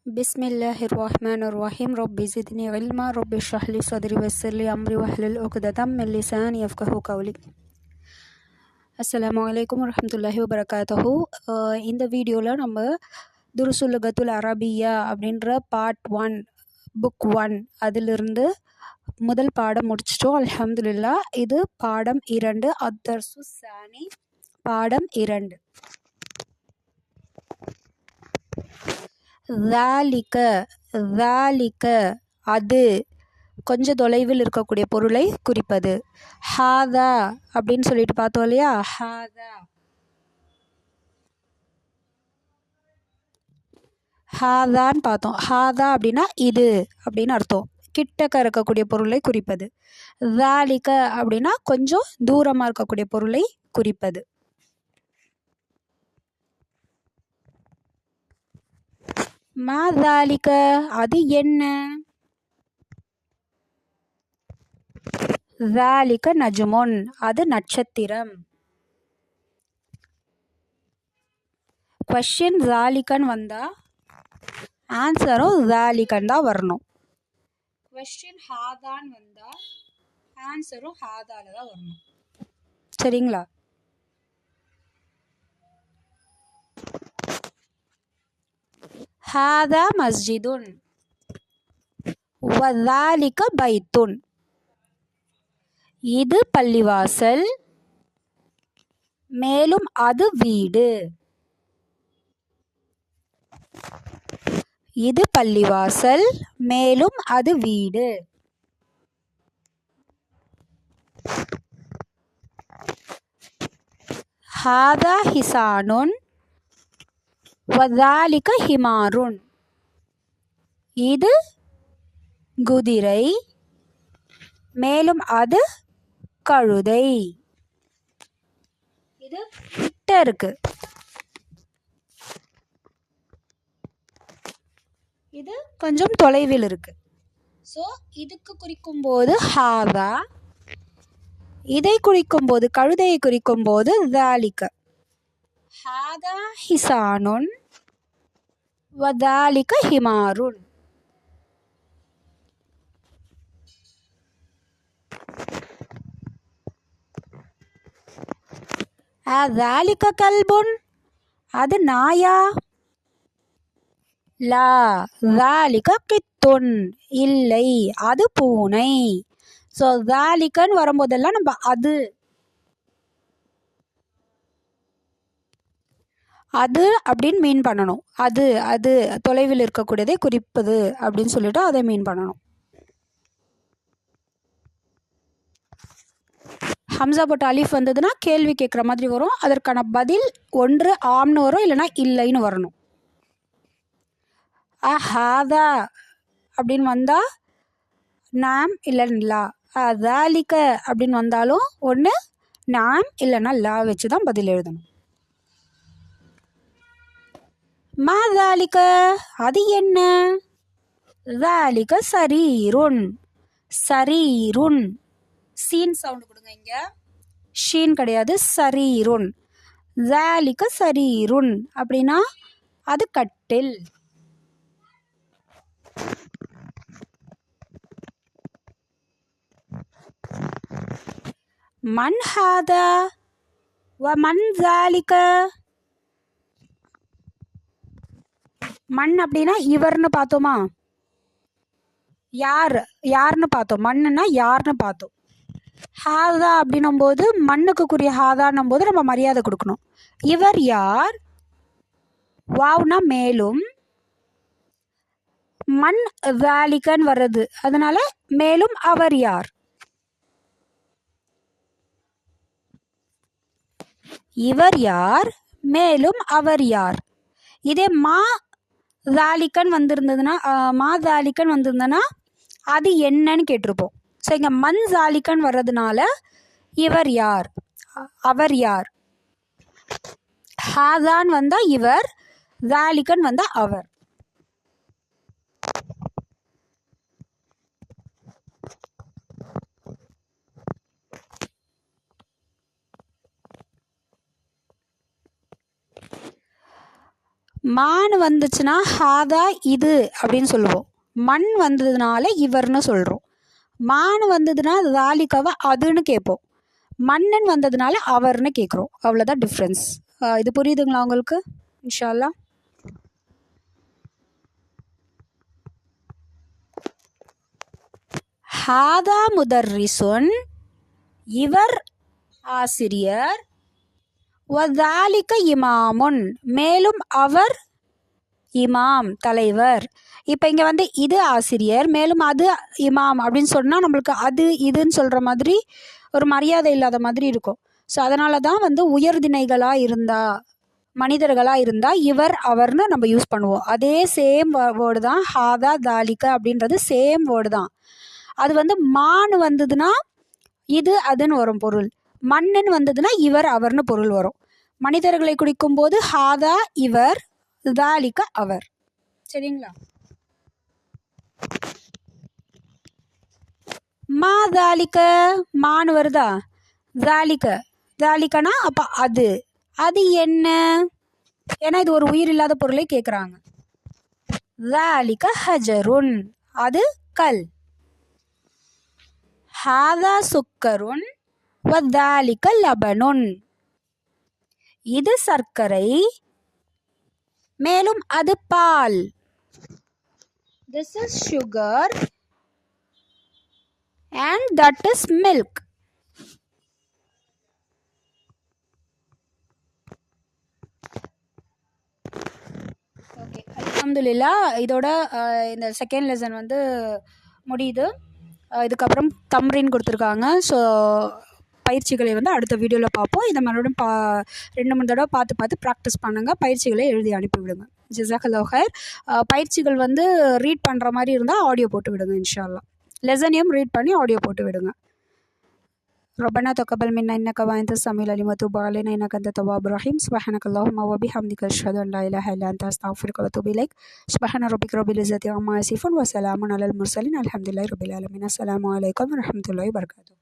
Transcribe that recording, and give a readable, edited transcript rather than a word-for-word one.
بسم الله الرحمن الرحيم رب زدني علما رب اشرح لي صدري ويسر لي أمري واحلل عقدة من لساني يفقهوا قولي. அஸ்ஸலாமு அலைக்கும் வரஹ்மத்துல்லாஹி வபரகாத்துஹு. இந்த வீடியோவில் நம்ம துருசுல் லுகத்துல் அரபியா அப்படின்ற பார்ட் 1 புக் 1 அதிலிருந்து முதல் பாடம் முடிச்சிட்டோம் அல்ஹம்துலில்லாஹ். இது பாடம் 2 அத்தர்சு சானி பாடம் 2. ذَلِكَ அது கொஞ்சம் தொலைவில் இருக்கக்கூடிய பொருளை குறிப்பது. ஹாதா அப்படின்னு சொல்லிட்டு பார்த்தோம் இல்லையா, ஹாதான்னு பார்த்தோம். ஹாதா அப்படின்னா இது அப்படின்னு அர்த்தம், கிட்டக்க இருக்கக்கூடிய பொருளை குறிப்பது. ذَلِكَ அப்படின்னா கொஞ்சம் தூரமாக இருக்கக்கூடிய பொருளை குறிப்பது. மா ذَلِكَ அது என்ன? ذَلِكَ நஜ்முன் அது நட்சத்திரம். கொஸ்டின் ذَلِكன்னு வந்தால் ஆன்சரும் ذَلِكன்னு தான் வரணும். கொஸ்டின் ஹாதான்னு வந்தால் ஆன்சரும் ஹாதால தான் வரணும். சரிங்களா? ஹாதா மஸ்ஜிதுன் வذَلِكَ பைத்துன் இது பள்ளிவாசல் மேலும் அது வீடு. இது பள்ளிவாசல் மேலும் அது வீடு. ஹாதா ஹிசானுன் வذَلِكَ ஹிமாருன் இது குதிரை மேலும் அது கழுதை. இது கிட்ட இருக்கு, இது கொஞ்சம் தொலைவில் இருக்கு. ஸோ இதுக்கு குறிக்கும் போது ஹாதா, இதை குறிக்கும் போது கழுதையை குறிக்கும் போது ذَلِكَ. ஹாதா ஹிசானுன் வذَلِكَ ஹிமாருன். ذَلِكَ கல்புன் அது நாயா? லா ذَلِكَ கித்துன் இல்லை அது பூனை. ஸோ ذَلِكன்னு வரும்போதெல்லாம் நம்ம அது அப்படின்னு மீன் பண்ணணும். அது தொலைவில் இருக்கக்கூடியதை குறிப்பது அப்படின்னு சொல்லிட்டு அதை மீன் பண்ணணும். ஹம்சா போட்ட அலிஃப் வந்ததுன்னா கேள்வி கேட்குற மாதிரி வரும். அதற்கான பதில் ஒன்று ஆம்னு வரும், இல்லைன்னா இல்லைன்னு வரணும். ஹாதா அப்படின்னு வந்தால் நாம் இல்லைன்னு லா. ذَلِكَ அப்படின்னு வந்தாலும் ஒன்று நாம் இல்லைன்னா லா வச்சு தான் பதில் எழுதணும். மா ذَلِكَ அது என்ன? ذَلِكَ சரீருன். சரீருன் சீன் சவுண்டு கொடுங்க, இங்க ஷீன் கிடையாது, சரீருன். ذَلِكَ சரீருன் அப்படின்னா அது கட்டில். மன் ஹாதா வ மன் ذَلِكَ. மண் அப்படின்னா இவர்னு பார்த்தோமா, யாருன்னு பார்த்தோம். மண்ணுன்னா யாருன்னு பார்த்தோம். ஹாதா அப்படின்னும் போது மண்ணுக்குரிய ஹாதான்னும் போது நம்ம மரியாதை கொடுக்கணும். இவர் யார்? வாவ்னா மேலும், மண் ذَلِكன்னு வர்றது, அதனால மேலும் அவர் யார்? இவர் யார் மேலும் அவர் யார்? இதே மா ذَلِكன்னு வந்திருந்ததுன்னா அது என்னன்னு கேட்டிருப்போம். ஸோ இங்கே மன் ذَلِكன்னு வர்றதுனால இவர் யார், அவர் யார். ஹாதான் வந்தால் இவர், ذَلِكன்னு வந்தால் அவர். மான் வந்துச்சுன்னா ஹாதா இது அப்படின்னு சொல்லுவோம். மண் வந்ததுனால இவர்னு சொல்கிறோம். மான் வந்ததுன்னா தாலிக்காவை அதுன்னு கேட்போம். மன்னன் வந்ததுனால அவர்னு கேட்குறோம். அவ்வளோதான் டிஃப்ரென்ஸ். இது புரியுதுங்களா உங்களுக்கு? இன்ஷா அல்லாஹ். ஹாதா முதர்ரிசுன், இவர் ஆசிரியர். வதாலிக இமாமுன், மேலும் அவர் இமாம் தலைவர். இப்போ இங்கே வந்து இது ஆசிரியர் மேலும் அது இமாம் அப்படின்னு சொன்னால் நம்மளுக்கு அது இதுன்னு சொல்கிற மாதிரி ஒரு மரியாதை இல்லாத மாதிரி இருக்கும். ஸோ அதனால தான் வந்து உயர்திணைகளாக இருந்தால் மனிதர்களாக இருந்தால் இவர் அவர்னு நம்ம யூஸ் பண்ணுவோம். அதே சேம் வேர்டு தான் ஹாதா தாலிக அப்படின்றது சேம் வேர்டு தான். அது வந்து மான் வந்ததுன்னா இது அதுன்னு வரும் பொருள். மன்னன் வந்ததுன்னா இவர் அவர்னு பொருள் வரும். மனிதர்களை குறிக்கும் போது ஹாதா இவர், தாலிக அவர். சரிங்களா? மா தாலிக மான் வருதா, தாலிக தாலிகனா அப்போ அது அது என்ன? ஏன்னா இது ஒரு உயிர் இல்லாத பொருளை கேட்குறாங்க. தாலிக ஹஜருன், அது கல். ஹாதா சுக்கருன் வதாலிக லபனுன், இது சர்க்கரை மேலும் அது பால். This is sugar and that is milk. Okay, அல்ஹம்துலில்லாஹ். இதோட இந்த செகண்ட் லெசன் வந்து முடியுது. இதுக்கப்புறம் தம்ரீன் கொடுத்துருக்காங்க. ஸோ பயிற்சிகளை வந்து அடுத்த வீடியோவில் பார்ப்போம். இதை மறுபடியும் 2-3 தடவை பார்த்து ப்ராக்டிஸ் பண்ணுங்கள். பயிற்சிகளை எழுதி அனுப்பிவிடுங்க. ஜஸாக்கல்லாஹ் ஹைர். பயிற்சிகள் வந்து ரீட் பண்ணுற மாதிரி இருந்தால் ஆடியோ போட்டு விடுங்க இன்ஷா அல்லாஹ். லெசனையும் ரீட் பண்ணி ஆடியோ போட்டு விடுங்க. ربنا تقبل منا إنك وأنت السميع العليم وتب علينا إنك أنت التواب الرحيم سبحانك اللهم وبحمدك أشهد أن لا إله إلا أنت أستغفرك وأتوب إليك سبحان ربك رب العزة عما يصفون وسلام على المرسلين الحمد لله رب العالمين. السلام عليكم ورحمة الله وبركاته.